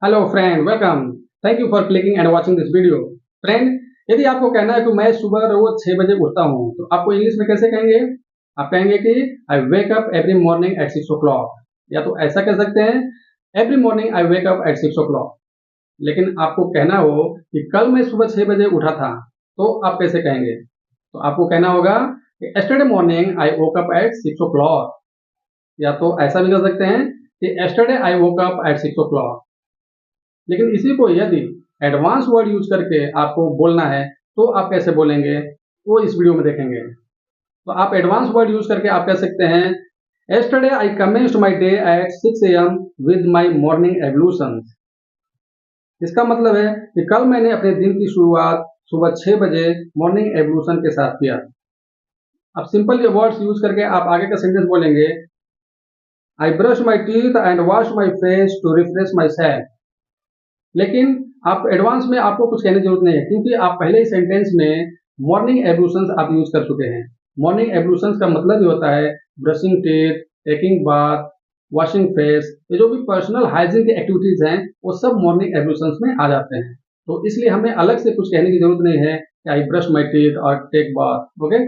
Hello friend, welcome. Thank you for clicking and watching this video. Friend, यदि आपको कहना है कि मैं सुबह रोज 6 बजे उठता हूँ, तो आपको इंग्लिश में कैसे कहेंगे? आप कहेंगे कि I wake up every morning at 6 o'clock, या तो ऐसा कह सकते हैं every morning I wake up at 6 o'clock। लेकिन आपको कहना हो कि कल मैं सुबह 6 बजे उठा था, तो आप कैसे कहेंगे? तो आपको कहना होगा कि yesterday morning I woke up at 6 o'clock, या तो ऐसा भी कर सकते हैं कि yesterday I woke up at 6 o'clock। लेकिन इसी को यदि एडवांस वर्ड यूज करके आपको बोलना है, तो आप कैसे बोलेंगे, वो इस वीडियो में देखेंगे। तो आप एडवांस वर्ड यूज करके आप कह सकते हैं yesterday I commenced my day at 6 a.m. with my morning ablutions। इसका मतलब है कि कल मैंने अपने दिन की शुरुआत सुबह 6 बजे मॉर्निंग एब्लूशन के साथ किया। अब सिंपल ये वर्ड्स यूज करके आप आगे का सेंटेंस बोलेंगे I brush my teeth and wash my face to refresh my self. लेकिन आप एडवांस में आपको कुछ कहने की जरूरत नहीं है, क्योंकि आप पहले ही सेंटेंस में मॉर्निंग एब्लूशंस आप यूज कर चुके हैं। मॉर्निंग एब्लूशंस का मतलब ही होता है brushing teeth, taking bath, washing face. ये जो भी पर्सनल हाइजीन की एक्टिविटीज हैं, वो सब मॉर्निंग एब्लूशंस में आ जाते हैं। तो इसलिए हमें अलग से कुछ कहने की जरूरत नहीं है कि आई ब्रश माई टीथ और टेक बाथ। ओके,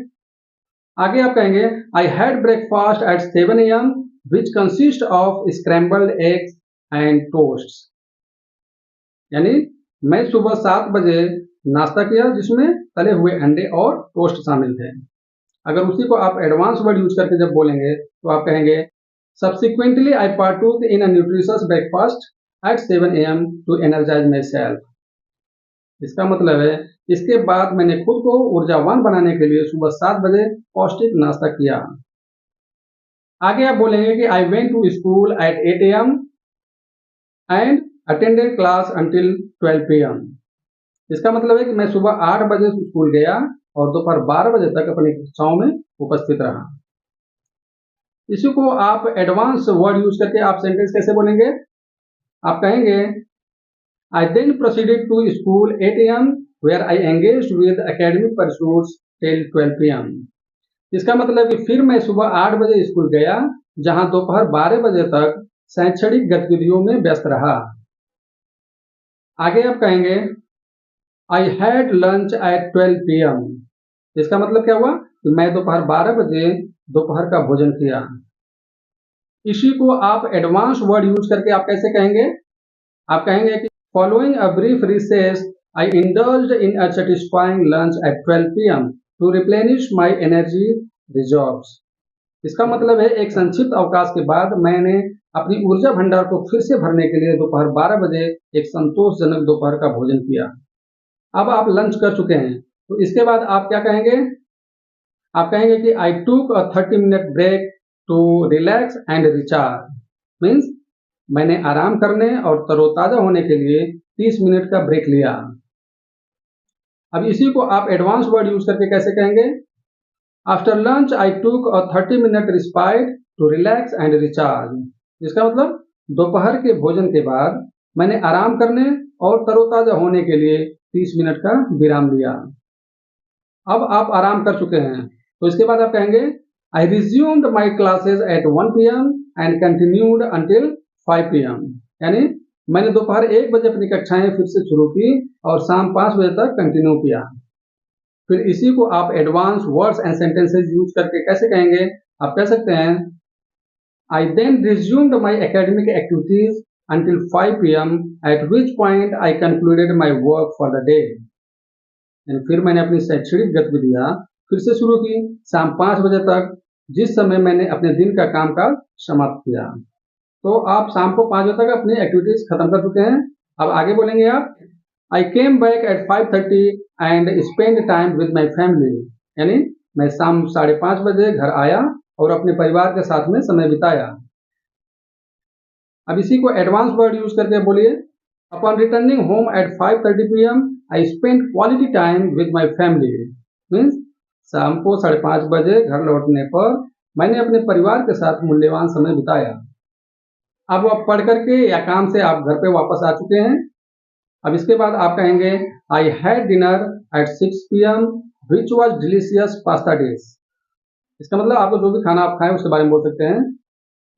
आगे आप कहेंगे I had breakfast at 7 a.m. Which consist of scrambled eggs and toast. यानी मैं सुबह 7 बजे नाश्ता किया, जिसमें तले हुए अंडे और टोस्ट शामिल थे। अगर उसी को आप एडवांस वर्ड यूज करके जब बोलेंगे, तो आप कहेंगे subsequently I partook in a nutritious breakfast at 7 a.m. To energize my self. इसका मतलब है इसके बाद मैंने खुद को ऊर्जावान बनाने के लिए सुबह 7 बजे पौष्टिक नाश्ता किया। आगे आप बोलेंगे कि I went to school at 8 a.m. And attended class until 12 p.m. इसका मतलब है कि मैं सुबह 8 बजे स्कूल गया और दोपहर 12 बजे तक अपनी कक्षाओं में उपस्थित रहा। इसी को आप एडवांस वर्ड यूज करके आप सेंटेंस कैसे बोलेंगे? आप कहेंगे I then proceeded to school 8 a.m. Where I engaged with academic pursuits till 12 p.m. इसका मतलब कि फिर मैं सुबह 8 बजे स्कूल गया, जहां दोपहर 12 बजे तक शैक्षणिक गतिविधियों में व्यस्त रहा। आगे आप कहेंगे I had lunch at 12 p.m. इसका मतलब क्या हुआ कि मैं दोपहर 12 बजे दोपहर का भोजन किया। इसी को आप एडवांस वर्ड यूज करके आप कैसे कहेंगे? आप कहेंगे कि following a brief recess I indulged in a satisfying lunch at 12 p.m. To replenish my energy reserves. इसका मतलब है एक संक्षिप्त अवकाश के बाद मैंने अपनी ऊर्जा भंडार को फिर से भरने के लिए दोपहर 12 बजे एक संतोषजनक दोपहर का भोजन किया। अब आप लंच कर चुके हैं, तो इसके बाद आप क्या कहेंगे? आप कहेंगे कि I took a 30-minute break to relax and recharge. Means मैंने आराम करने और तरोताजा होने के लिए 30 मिनट का ब्रेक लिया। अब इसी को आप एडवांस वर्ड यूज करके कैसे कहेंगे? After lunch I took a 30-minute respite to relax and recharge. इसका मतलब दोपहर के भोजन के बाद मैंने आराम करने और तरोताजा होने के लिए 30 मिनट का विराम लिया। अब आप आराम कर चुके हैं, तो इसके बाद आप कहेंगे I resumed my classes at 1 p.m. And continued until 5 p.m. यानी मैंने दोपहर 1 बजे अपनी कक्षाएं फिर से शुरू की और शाम 5 बजे तक कंटिन्यू किया। फिर इसी को आप advance words and sentences use करके कैसे कहेंगे? आप कह सकते हैं आई then resumed my academic activities until 5 p.m. at which point I concluded my work for the day। फिर मैंने अपनी शैक्षणिक गतिविधियां फिर से शुरू की शाम 5 बजे तक, जिस समय मैंने अपने दिन का कामकाज समाप्त किया। तो आप शाम को 5 बजे तक अपनी एक्टिविटीज खत्म कर चुके हैं। अब आगे बोलेंगे आप I came back at 5:30 and spend time with my family. यानी मैं शाम 5:30 बजे घर आया और अपने परिवार के साथ में समय बिताया। अब इसी को एडवांस वर्ड यूज करके बोलिए upon returning home at 5:30 p.m. I spend quality time with my family. Means शाम को 5:30 बजे घर लौटने पर मैंने अपने परिवार के साथ मूल्यवान समय बिताया। अब आप पढ़ करके या काम से आप घर पे वापस आ चुके हैं। अब इसके बाद आप कहेंगे I had dinner eight 6 p.m. Which was delicious pasta dish. इसका मतलब आपको जो भी खाना आप खाएं उसके बारे में बोल सकते हैं।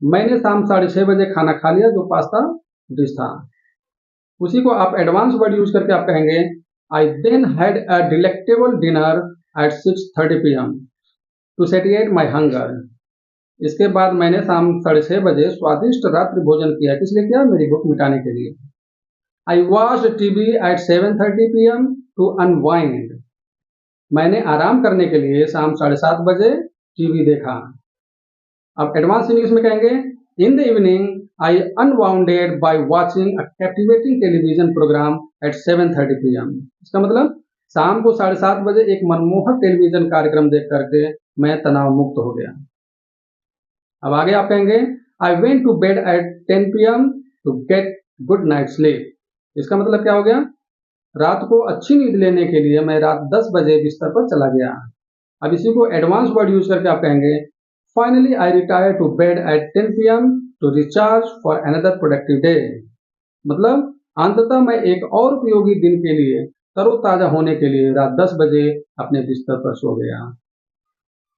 मैंने शाम 6:30 बजे खाना खा लिया, जो पास्ता डिश था। उसी को आप एडवांस वर्ड यूज करके आप कहेंगे I then had a delectable dinner at 6:30 PM to satiate my hunger. इसके बाद मैंने शाम 6:30 बजे स्वादिष्ट रात्रि भोजन किया। किस लिए किया? मेरी भूख मिटाने के लिए। I watched TV at 7:30 PM to unwind. मैंने आराम करने के लिए शाम 7:30 बजे टीवी देखा। अब एडवांस इंग्लिश में कहेंगे in the evening I unwounded by watching a captivating television program at 7:30 PM। इसका मतलब शाम को 7:30 बजे एक मनमोहक टेलीविजन कार्यक्रम देख करके मैं तनाव मुक्त हो गया। अब आगे आप कहेंगे I went to bed at 10 PM to get good night sleep. इसका मतलब क्या हो गया? रात को अच्छी नींद लेने के लिए मैं रात 10 बजे बिस्तर पर चला गया। अब इसी को एडवांस वर्ड यूज करके आप कहेंगे finally I retire to bed at 10 PM to recharge for another productive day. मतलब अंततः मैं एक और उपयोगी दिन के लिए तरोताजा होने के लिए रात 10 बजे अपने बिस्तर पर सो गया।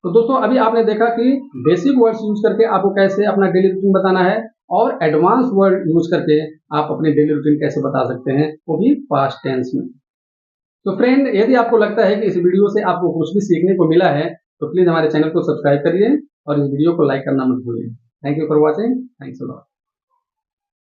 तो दोस्तों अभी आपने देखा कि बेसिक वर्ड्स यूज करके आपको कैसे अपना डेली रूटीन बताना है और एडवांस वर्ड यूज करके आप अपने डेली रूटीन कैसे बता सकते हैं, वो भी पास्ट टेंस में। तो फ्रेंड, यदि आपको लगता है कि इस वीडियो से आपको कुछ भी सीखने को मिला है तो प्लीज हमारे चैनल को सब्सक्राइब करिए और इस वीडियो को लाइक करना मत भूलिए। Thank you for watching. Thanks a lot.